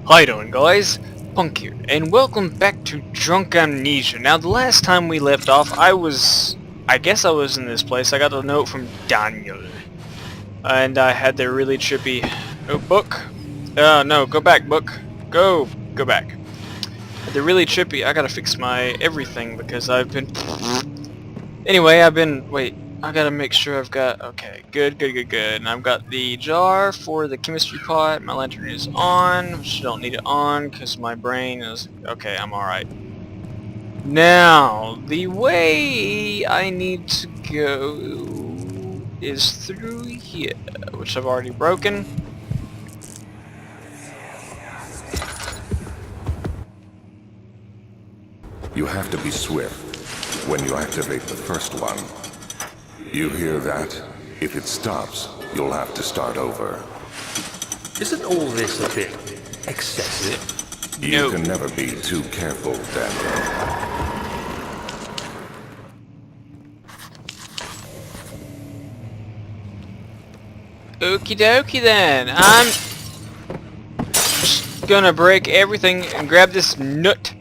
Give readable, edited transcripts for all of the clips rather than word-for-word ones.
How you doing, guys? Punk here, and welcome back to Drunk Amnesia. Now, the last time we left off, I guess I was in this place. I got a note from Daniel, and I had their really trippy... Oh, book? No, go back, book. Go back. They're really trippy. I gotta fix my everything, because I've been... Anyway, wait, I gotta make sure I've got... Okay, good. And I've got the jar for the chemistry pot. My lantern is on, which I don't need it on, because my brain is... Okay, I'm alright. Now, the way I need to go is through here, which I've already broken. You have to be swift when you activate the first one. You hear that? If it stops, you'll have to start over. Isn't all this a bit excessive? You can never be too careful, Daniel. Okie dokie then. I'm just gonna break everything and grab this nut.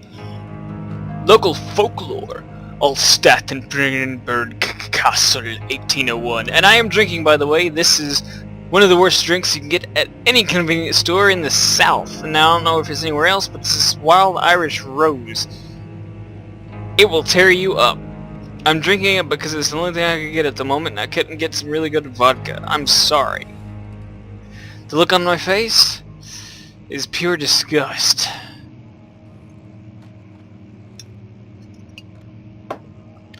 Local folklore. Allstat and Brandenburg Castle 1801. And I am drinking, by the way. This is one of the worst drinks you can get at any convenience store in the South. Now, I don't know if it's anywhere else, but this is Wild Irish Rose. It will tear you up. I'm drinking it because it's the only thing I could get at the moment, and I couldn't get some really good vodka. I'm sorry. The look on my face is pure disgust.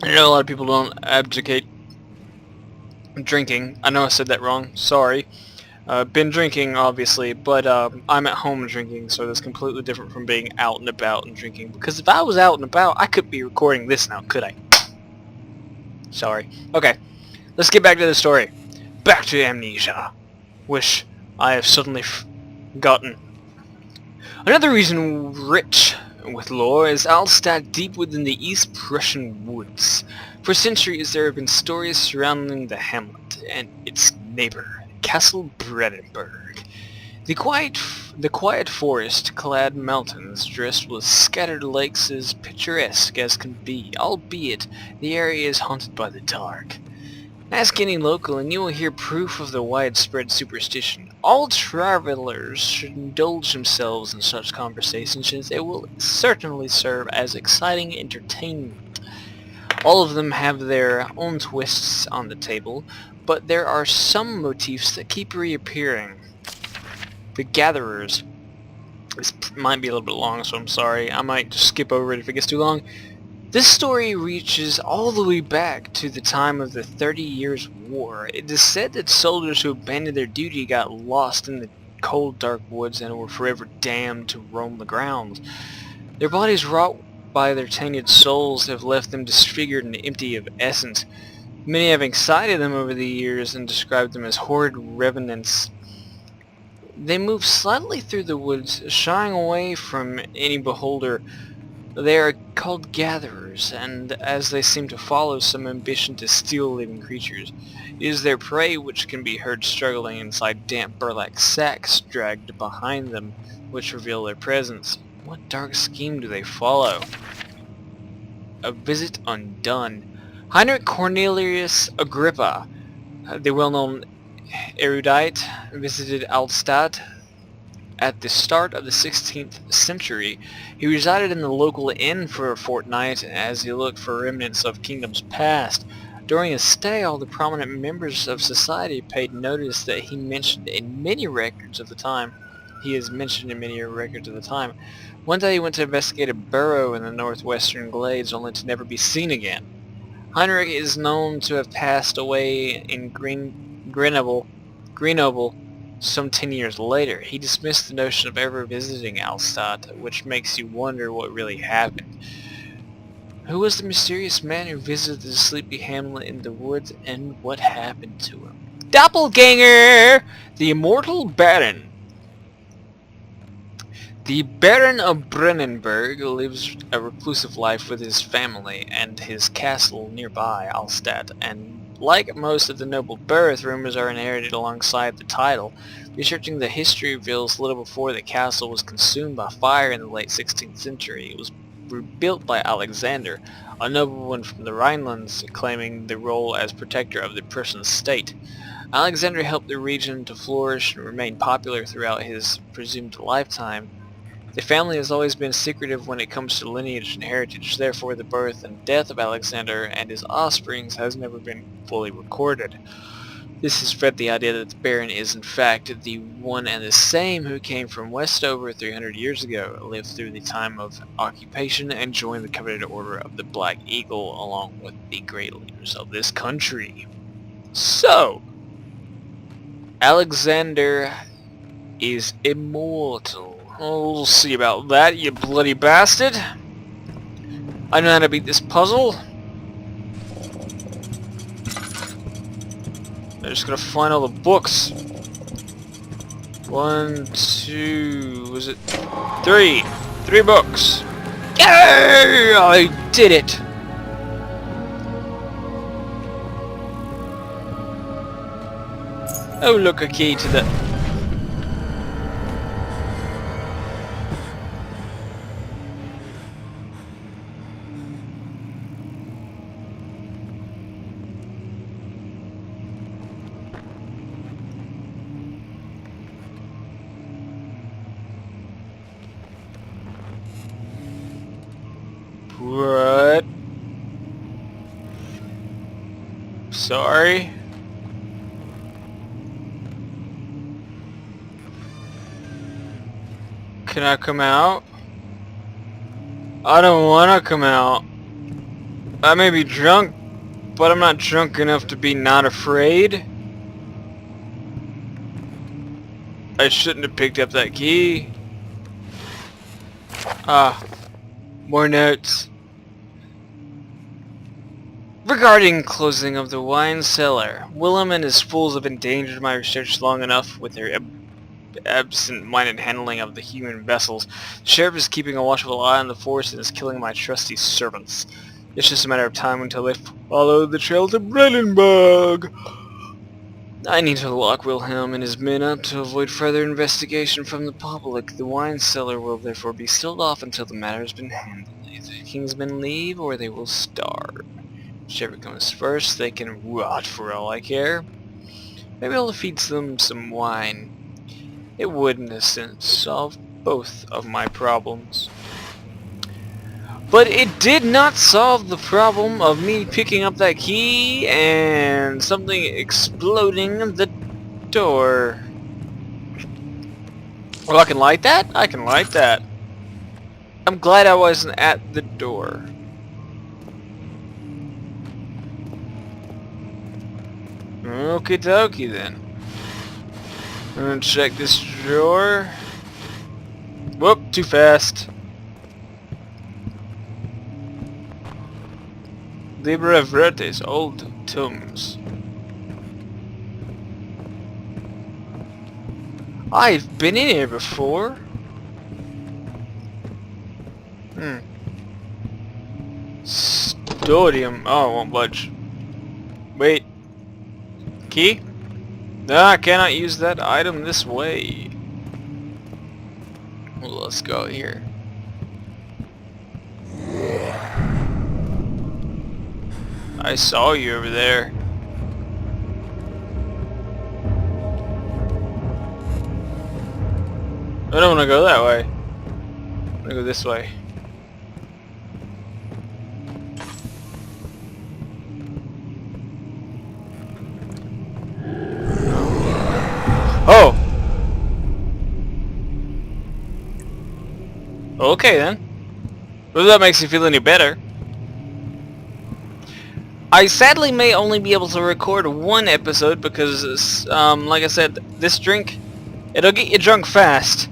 I know a lot of people don't abdicate drinking. I know I said that wrong. Sorry. Been drinking, obviously, but I'm at home drinking, so that's completely different from being out and about and drinking. Because if I was out and about, I could be recording this now, could I? Sorry. Okay, let's get back to the story. Back to Amnesia, which I have suddenly forgotten. Another reason rich with lore is Alstadt, deep within the East Prussian woods. For centuries there have been stories surrounding the hamlet and its neighbor, Castle Brandenburg. The quiet forest-clad mountains dressed with scattered lakes is picturesque as can be, albeit the area is haunted by the dark. Ask any local and you will hear proof of the widespread superstition. All travelers should indulge themselves in such conversations as it will certainly serve as exciting entertainment. All of them have their own twists on the table, but there are some motifs that keep reappearing. The Gatherers. This might be a little bit long, so I'm sorry. I might just skip over it if it gets too long. This story reaches all the way back to the time of the 30 Years' War. It is said that soldiers who abandoned their duty got lost in the cold, dark woods and were forever damned to roam the grounds. Their bodies, wrought by their tainted souls, have left them disfigured and empty of essence. Many having cited them over the years and described them as horrid revenants. They move slightly through the woods, shying away from any beholder. They are called gatherers, and as they seem to follow some ambition to steal living creatures, it is their prey which can be heard struggling inside damp burlap sacks dragged behind them, which reveal their presence. What dark scheme do they follow? A visit undone. Heinrich Cornelius Agrippa, the well-known erudite, visited Alstadt at the start of the 16th century. He resided in the local inn for a fortnight as he looked for remnants of kingdoms past. During his stay, all the prominent members of society paid notice that he is mentioned in many records of the time. One day he went to investigate a burrow in the northwestern glades, only to never be seen again. Heinrich is known to have passed away in Grenoble some 10 years later. He dismissed the notion of ever visiting Alstadt, which makes you wonder what really happened. Who was the mysterious man who visited the sleepy hamlet in the woods, and what happened to him? Doppelganger! The immortal Baron. The Baron of Brandenburg lives a reclusive life with his family and his castle nearby, Alstadt, and Like most of the noble birth, rumors are inherited alongside the title. Researching the history reveals little before the castle was consumed by fire in the late 16th century. It was rebuilt by Alexander, a nobleman from the Rhinelands, claiming the role as protector of the Prussian state. Alexander helped the region to flourish and remain popular throughout his presumed lifetime. The family has always been secretive when it comes to lineage and heritage, therefore the birth and death of Alexander and his offsprings has never been fully recorded. This has fed the idea that the Baron is in fact the one and the same who came from Westover 300 years ago, lived through the time of occupation, and joined the coveted Order of the Black Eagle along with the great leaders of this country. So, Alexander is immortal. We'll see about that, you bloody bastard. I know how to beat this puzzle. I'm just gonna find all the books. 1, 2, was it 3? 3 books. Yay! I did it. Oh, look, a key to the... What? Sorry? Can I come out? I don't wanna come out. I may be drunk, but I'm not drunk enough to be not afraid. I shouldn't have picked up that key. Ah, more notes. Regarding closing of the wine cellar, Willem and his fools have endangered my research long enough with their absent-minded handling of the human vessels. The sheriff is keeping a watchful eye on the force and is killing my trusty servants. It's just a matter of time until they follow the trail to Brandenburg. I need to lock Wilhelm and his men up to avoid further investigation from the public. The wine cellar will therefore be sealed off until the matter has been handled. Either the king's men leave or they will starve. Whichever comes first, they can rot for all I care. Maybe I'll feed them some wine. It would, in a sense, solve both of my problems. But it did not solve the problem of me picking up that key and something exploding the door. Oh, I can light that? I can light that. I'm glad I wasn't at the door. Okie dokie then. I'm gonna check this drawer. Whoop, too fast. Libra Vertes, old tomes. I've been in here before. Stodium. Oh, it won't budge. Wait. Key? No, I cannot use that item this way. Well, let's go here. I saw you over there. I don't want to go that way. I want to go this way. Oh! Okay then. Well, that makes you feel any better. I sadly may only be able to record one episode because, like I said, this drink, it'll get you drunk fast,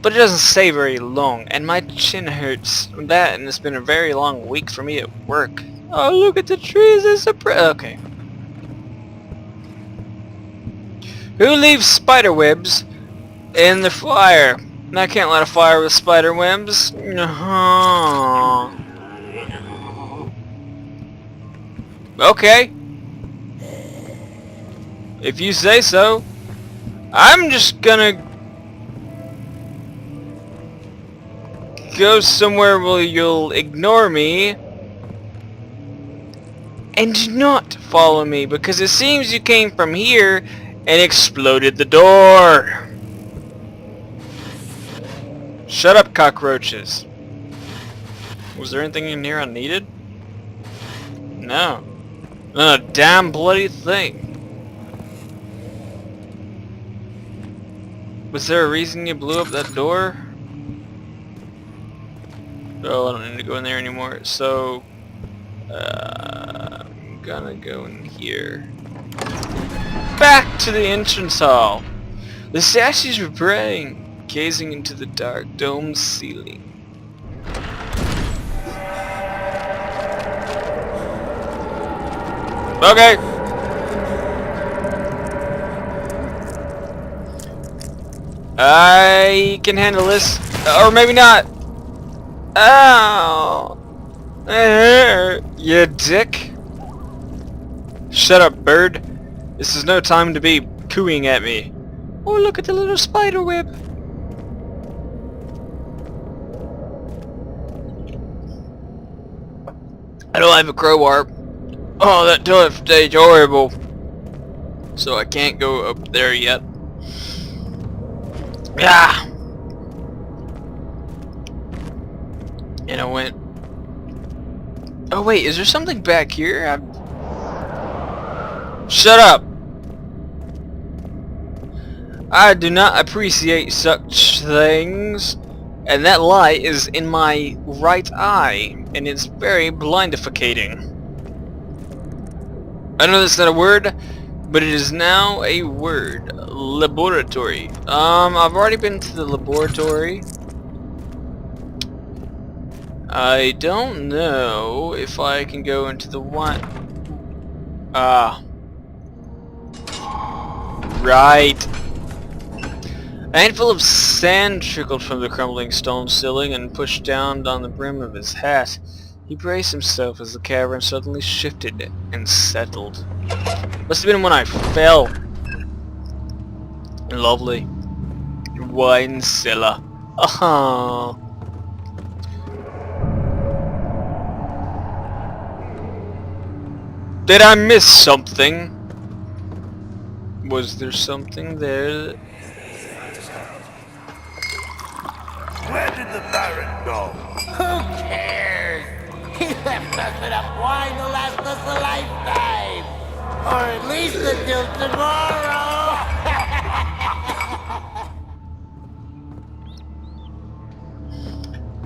but it doesn't stay very long, and my chin hurts from that, and it's been a very long week for me at work. Oh, look at the trees, it's a okay. Who leaves spider webs in the fire? I can't light a fire with spider webs. No. Okay. If you say so. I'm just gonna go somewhere where you'll ignore me and do not follow me, because it seems you came from here and exploded the door. Shut up, cockroaches. Was there anything in here I needed? No. Not a damn bloody thing. Was there a reason you blew up that door? Oh, I don't need to go in there anymore. So, I'm gonna go in here. Back to the entrance hall. The statues were praying, gazing into the dark dome ceiling. Okay. I can handle this, or maybe not. Ow! You dick! Shut up, bird. This is no time to be cooing at me. Oh, look at the little spider web. I don't have a crowbar. Oh, that toilet stage horrible. So I can't go up there yet. Ah! And I went... Oh wait, is there something back here? Shut up! I do not appreciate such things. And that light is in my right eye, and it's very blindificating. I know that's not a word, but it is now a word. Laboratory. I've already been to the laboratory. I don't know if I can go into the one. Right. A handful of sand trickled from the crumbling stone ceiling and pushed down on the brim of his hat. He braced himself as the cavern suddenly shifted and settled. Must have been when I fell. Lovely. Wine cellar. Uh-huh. Did I miss something? Was there something there? Where did the Baron go? Who cares? He left us enough wine to last us a lifetime. Or at least until tomorrow.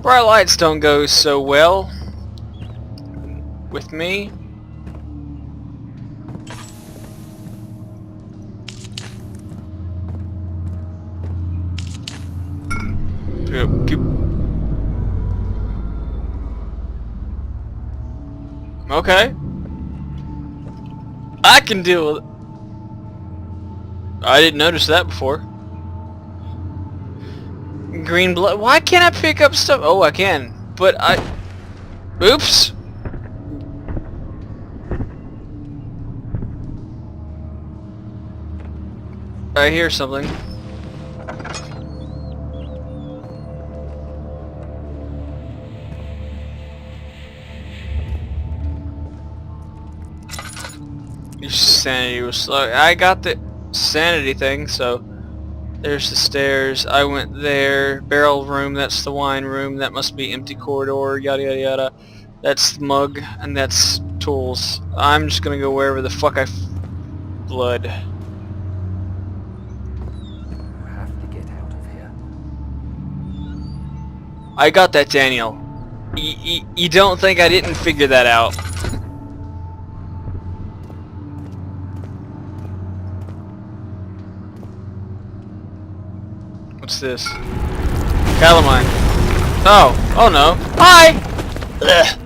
Bright lights don't go so well with me. Okay. I can deal with it. I didn't notice that before. Green blood. Why can't I pick up stuff? Oh, I can. But I... Oops. I hear something. Your sanity was slow. I got the sanity thing, so there's the stairs. I went there. Barrel room, that's the wine room. That must be empty corridor, yada yada yada. That's the mug, and that's tools. I'm just gonna go wherever the fuck I blood. I have to get out of here. I got that, Daniel. You don't think I didn't figure that out? What's this? Calamine. Oh no. Hi! Ugh.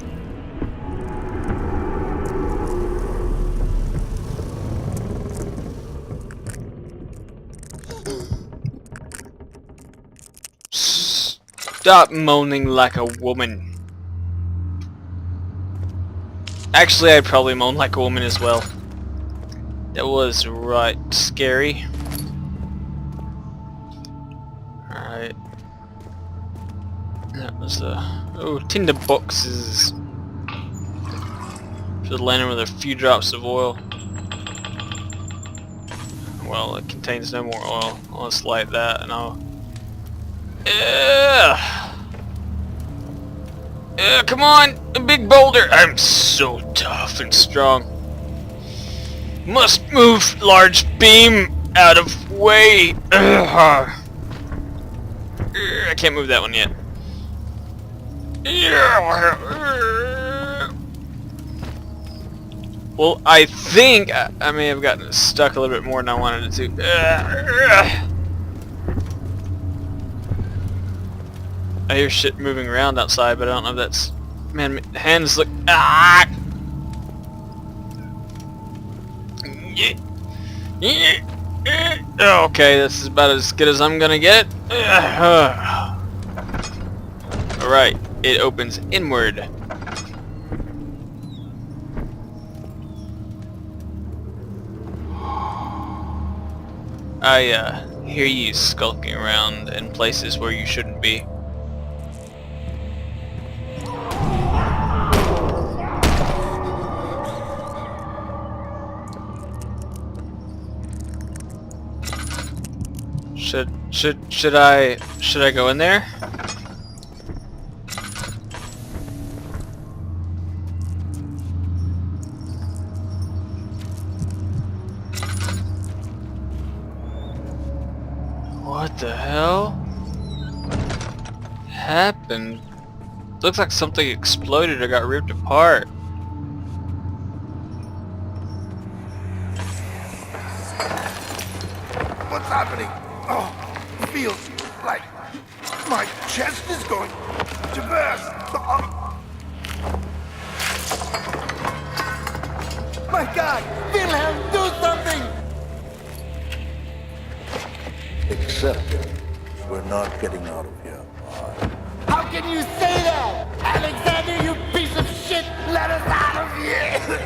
Stop moaning like a woman. Actually, I'd probably moan like a woman as well. That was right scary. Alright. That was oh, tinder boxes. Should land with a few drops of oil. Well, it contains no more oil. Let's light that and I'll... come on! A big boulder! I'm so tough and strong. Must move large beam out of way. I can't move that one yet. Well, I think I may have gotten stuck a little bit more than I wanted it to. I hear shit moving around outside, but I don't know if that's... Man, hands look... Ah! Okay, this is about as good as I'm gonna get. Alright, it opens inward. I hear you skulking around in places where you shouldn't be. Should I go in there? What the hell happened? Looks like something exploded or got ripped apart. What's happening? Oh, it feels like my chest is going to burst. Oh. My God! Wilhelm, do something! Accept it. We're not getting out of here. How can you say that? Alexander, you piece of shit! Let us out of here!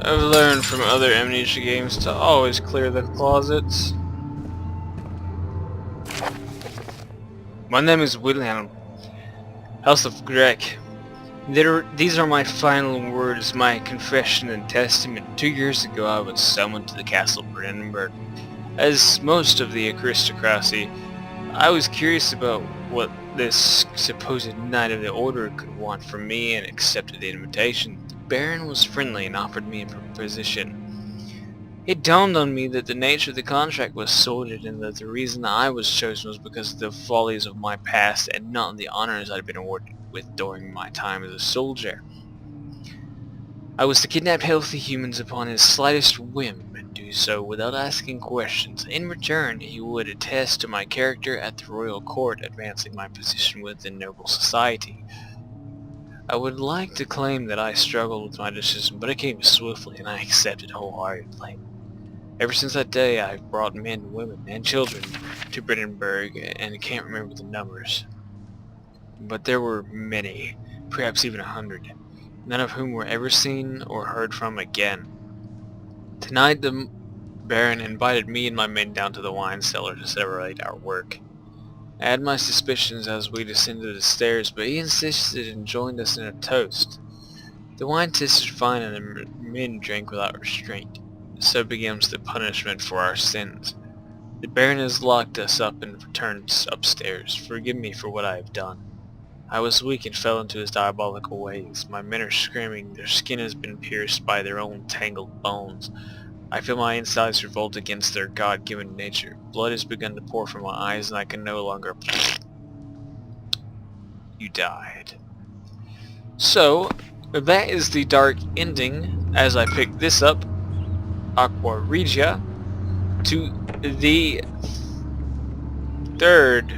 I've learned from other Amnesia games to always clear the closets. My name is Wilhelm, House of Grek. These are my final words, my confession and testament. 2 years ago I was summoned to the castle of Brandenburg. As most of the aristocracy, I was curious about what this supposed Knight of the Order could want from me and accepted the invitation. The Baron was friendly and offered me a proposition. It dawned on me that the nature of the contract was sordid and that the reason I was chosen was because of the follies of my past and not the honors I'd been awarded with during my time as a soldier. I was to kidnap healthy humans upon his slightest whim and do so without asking questions. In return, he would attest to my character at the royal court, advancing my position within noble society. I would like to claim that I struggled with my decision, but it came swiftly and I accepted wholeheartedly. Ever since that day, I've brought men, women, and children to Brandenburg, and I can't remember the numbers. But there were many, perhaps even 100, none of whom were ever seen or heard from again. Tonight the Baron invited me and my men down to the wine cellar to celebrate our work. I had my suspicions as we descended the stairs, but he insisted and joined us in a toast. The wine tasted fine and the men drank without restraint. So begins the punishment for our sins. The Baron has locked us up and returned upstairs. Forgive me for what I have done. I was weak and fell into his diabolical ways. My men are screaming. Their skin has been pierced by their own tangled bones. I feel my insides revolt against their God-given nature. Blood has begun to pour from my eyes and I can no longer... You died. So, that is the dark ending as I pick this up, Aqua Regia, to the third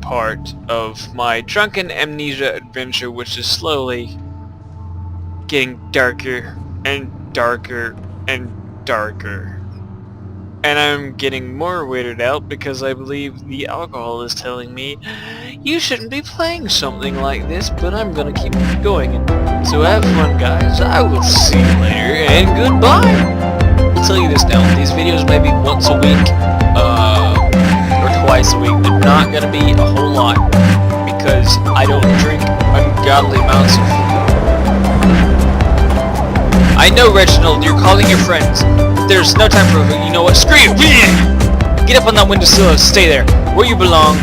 part of my drunken amnesia adventure, which is slowly getting darker and darker and darker. And I'm getting more weirded out because I believe the alcohol is telling me you shouldn't be playing something like this, but I'm gonna keep going. So have fun, guys. I will see you later, and goodbye! I'll tell you this now, these videos may be once a week, or twice a week. They're not gonna be a whole lot, because I don't drink ungodly amounts of... I know, Reginald, you're calling your friends. There's no time for... You know what? Screw you! Get up on that windowsill and stay there, where you belong.